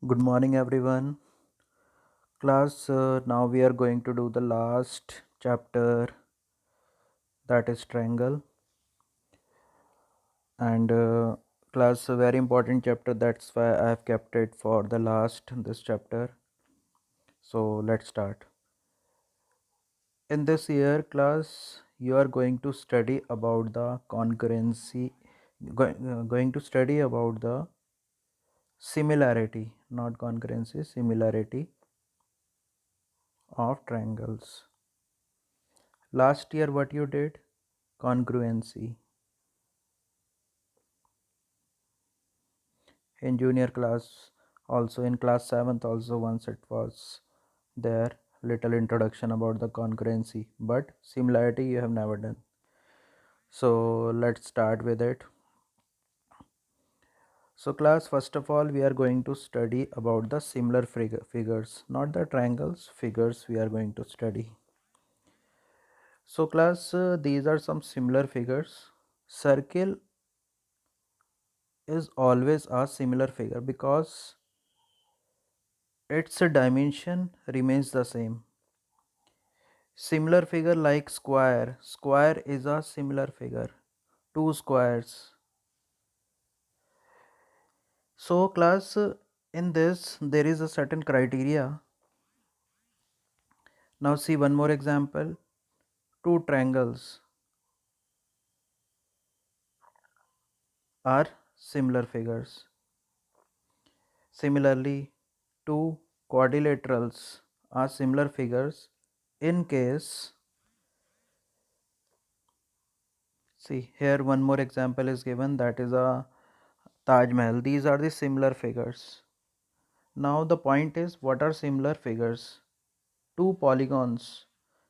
Good morning, everyone. Class, now we are going to do the last chapter, that is triangle. And class, a very important chapter, that's why I have kept it for the last this chapter. So let's start. In this year, class, you are going to study about the concurrency, going to study about the similarity, not concurrency, similarity of triangles. Last year, what you did? Congruency. In junior class, also in class 7th, also once it was there, little introduction about the concurrency, but similarity you have never done. So let's start with it. So class, first of all, we are going to study about the similar figures, not the triangles, figures we are going to study. So class, these are some similar figures. Circle is always a similar figure because its dimension remains the same. Similar figure like square. Square is a similar figure. Two squares. So class, in this there is a certain criteria. Now see one more example. Two triangles are similar figures. Similarly, two quadrilaterals are similar figures in case, see here one more example is given, that is a Taj Mahal. These are the similar figures. Now the point is, what are similar figures? Two polygons,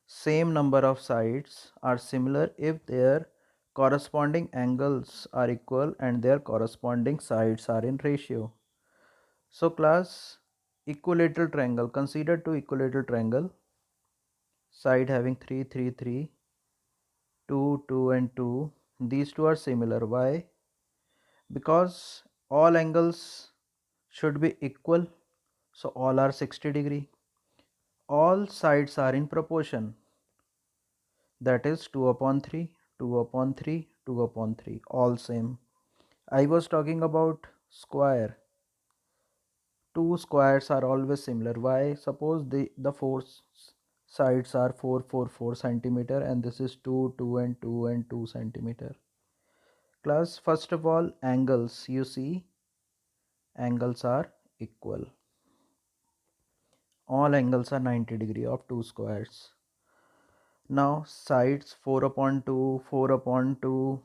same number of sides, are similar if their corresponding angles are equal and their corresponding sides are in ratio. So class, equilateral triangle, consider two equilateral triangle, side having 3 3 3, 2 2 and 2. These two are similar. Why? Because all angles should be equal, so all are 60 degree. All sides are in proportion, that is 2 upon 3, 2 upon 3, 2 upon 3, all same. I was talking about square. Two squares are always similar. Why? Suppose the sides are 4 4 4 centimeter, and this is 2 2 and 2 and 2 centimeter. Class, first of all, angles, you see, angles are equal. All angles are 90 degree of two squares. Now sides 4 upon 2, 4 upon 2,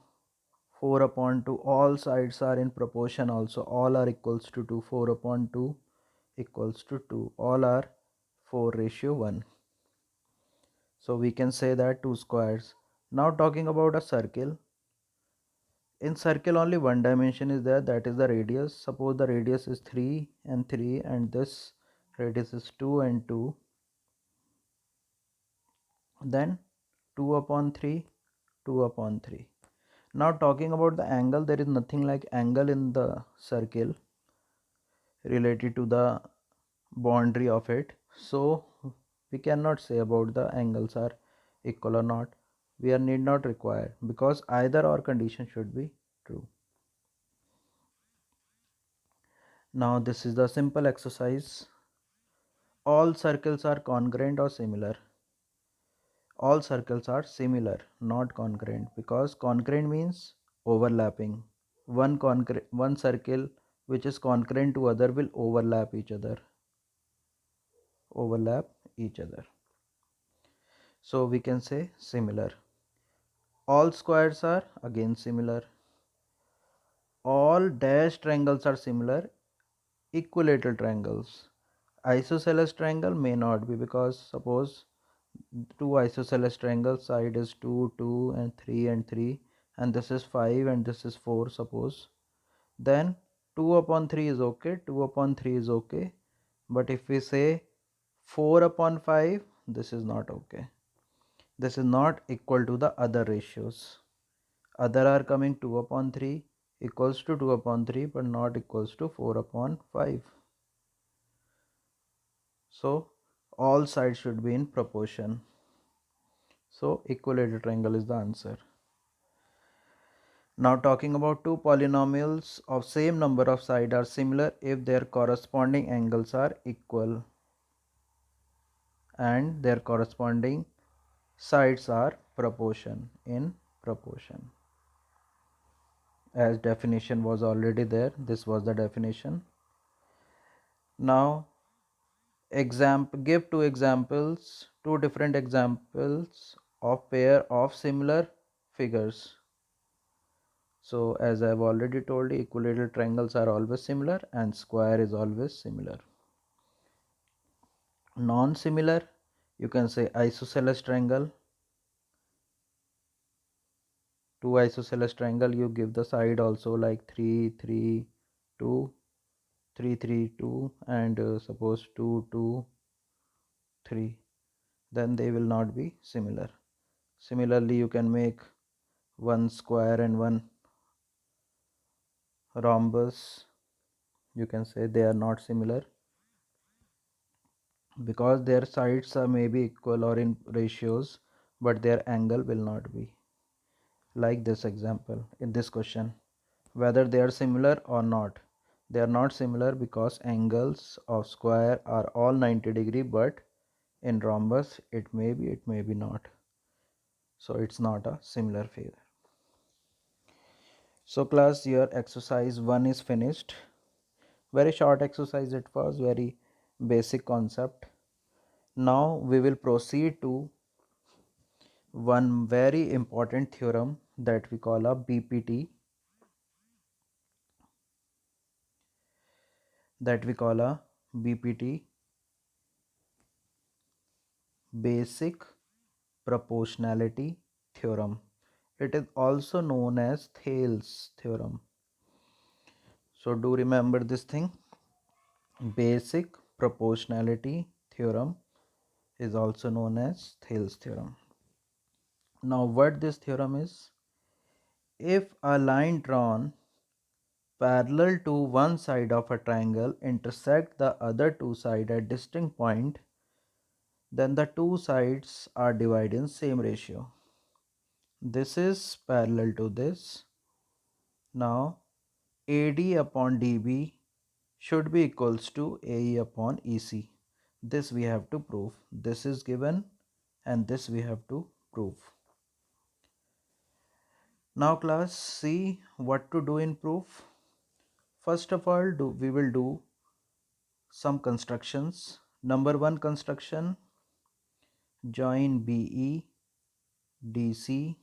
4 upon 2, all sides are in proportion also, all are equals to 2, 4 upon 2 equals to 2, all are 4:1. So we can say that two squares. Now talking about a circle, in circle only one dimension is there, that is the radius. Suppose the radius is 3 and 3 and this radius is 2 and 2, then 2 upon 3, 2 upon 3. Now talking about the angle, there is nothing like angle in the circle related to the boundary of it, so we cannot say about the angles are equal or not. We are need not require, because either or condition should be true. Now this is the simple exercise. All circles are congruent or similar. All circles are similar, not congruent, because congruent means overlapping. One circle which is congruent to other will overlap each other. So we can say similar. All squares are again similar. All dashed triangles are similar. Equilateral triangles. Isosceles triangle may not be, because suppose two isosceles triangles, side is 2 2 and 3 and 3, and this is 5 and this is 4, suppose, then 2 upon 3 is okay, 2 upon 3 is okay. But if we say 4 upon 5, this is not okay. This is not equal to the other ratios. Other are coming 2 upon 3 equals to 2 upon 3, but not equals to 4 upon 5. So all sides should be in proportion. So equilateral triangle is the answer. Now talking about two polynomials of same number of sides are similar if their corresponding angles are equal and their corresponding sides are in proportion. As definition was already there, this was the definition. Now give two different examples of pair of similar figures. So as I have already told you, equilateral triangles are always similar and square is always similar. Non-similar, you can say isosceles triangle. Two isosceles triangle, you give the side also like 3 3 2 3 3 2 and suppose 2 2 3, then they will not be similar. Similarly, you can make one square and one rhombus. You can say they are not similar because their sides are maybe equal or in ratios, but their angle will not be. Like this example in this question, whether they are similar or not. They are not similar because angles of square are all 90-degree, but in rhombus it may be not. So it's not a similar figure. So class, your exercise 1 is finished. Very short exercise it was, very basic concept. Now we will proceed to one very important theorem that we call a BPT, basic proportionality theorem. It is also known as Thales theorem. So do remember this thing. Basic proportionality theorem is also known as Thales theorem. Now what this theorem is, if a line drawn parallel to one side of a triangle intersect the other two sides at distinct point, then the two sides are divided in same ratio. This is parallel to this. Now AD upon DB should be equals to AE upon EC. This we have to prove. This is given and this we have to prove. Now class, see what to do in proof. First of all, we will do some constructions. Number one construction, join BE, DC.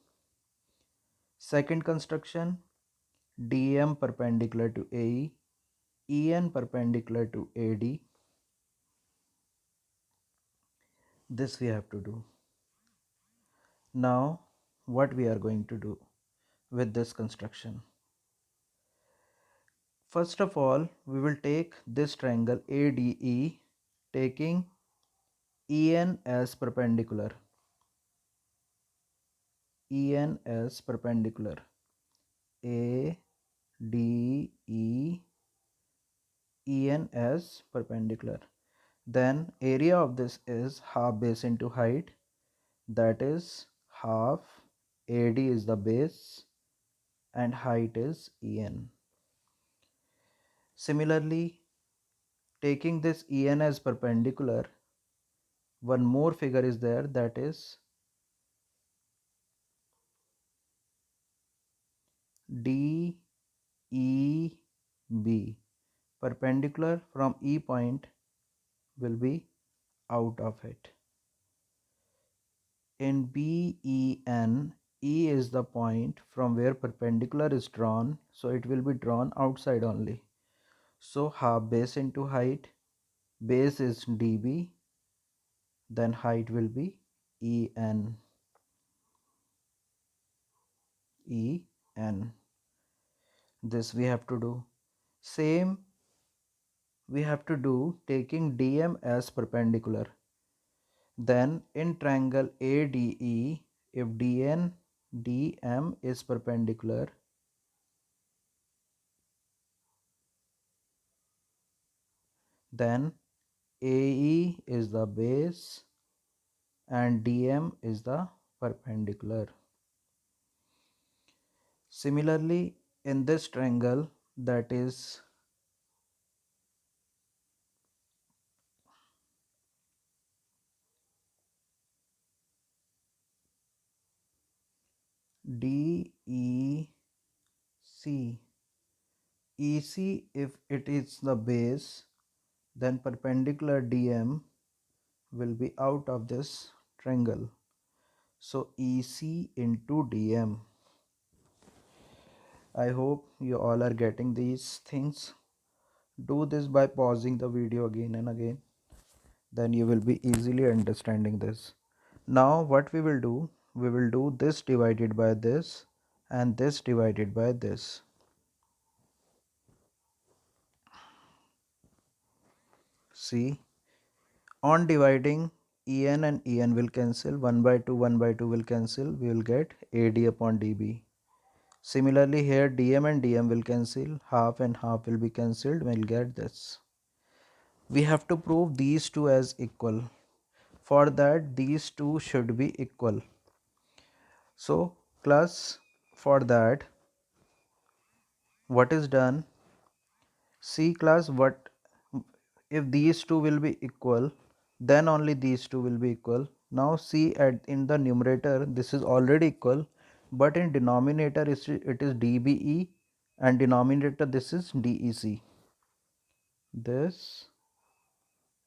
Second construction, DM perpendicular to AE, EN perpendicular to AD. This we have to do. Now, what we are going to do with this construction? First of all, we will take this triangle ADE, taking EN as perpendicular. EN as perpendicular. A, D, E, EN as perpendicular. Then area of this is half base into height, that is half AD is the base and height is EN. Similarly, taking this EN as perpendicular, one more figure is there, that is DEB, perpendicular from E point will be out of it. In BEN, E is the point from where perpendicular is drawn, so it will be drawn outside only. So half base into height, base is DB, then height will be EN. This we have to do. Same we have to do taking DM as perpendicular. Then in triangle ADE, if DM is perpendicular, then AE is the base and DM is the perpendicular. Similarly, in this triangle, that is DEC, EC, if it is the base, then perpendicular DM will be out of this triangle. So EC into DM. I hope you all are getting these things. Do this by pausing the video again and again. Then you will be easily understanding this. Now what we will do this divided by this and this divided by this. See, on dividing, En and En will cancel, 1 by 2, 1 by 2 will cancel, we will get AD upon DB. Similarly here DM and DM will cancel, half and half will be cancelled, we'll get this. We have to prove these two as equal. For that these two should be equal. So class, for that what is done, see class, what if these two will be equal, then only these two will be equal. Now see, in the numerator this is already equal, but in denominator it is DBE, and denominator this is DEC, this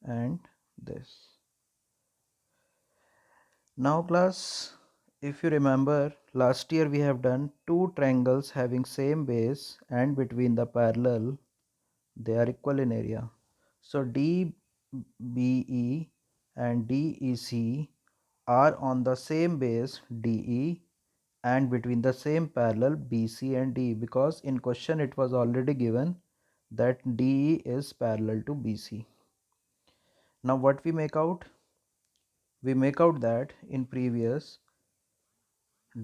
and this. Now class, if you remember, last year we have done two triangles having same base and between the parallel they are equal in area. So DBE and DEC are on the same base DE and between the same parallel BC and DE, because in question it was already given that DE is parallel to BC. Now what we make out? We make out that in previous,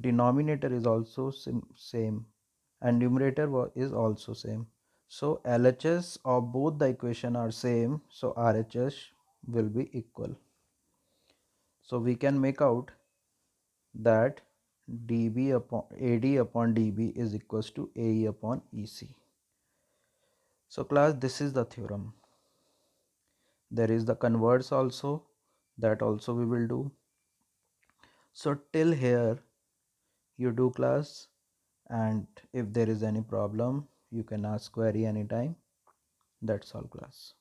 denominator is also same and numerator is also same. So LHS of both the equation are same, so RHS will be equal. So we can make out that dB upon AD upon dB is equals to AE upon EC. So class, this is the theorem. There is the converse also, that also we will do. So till here you do class, and if there is any problem you can ask query anytime. That's all class.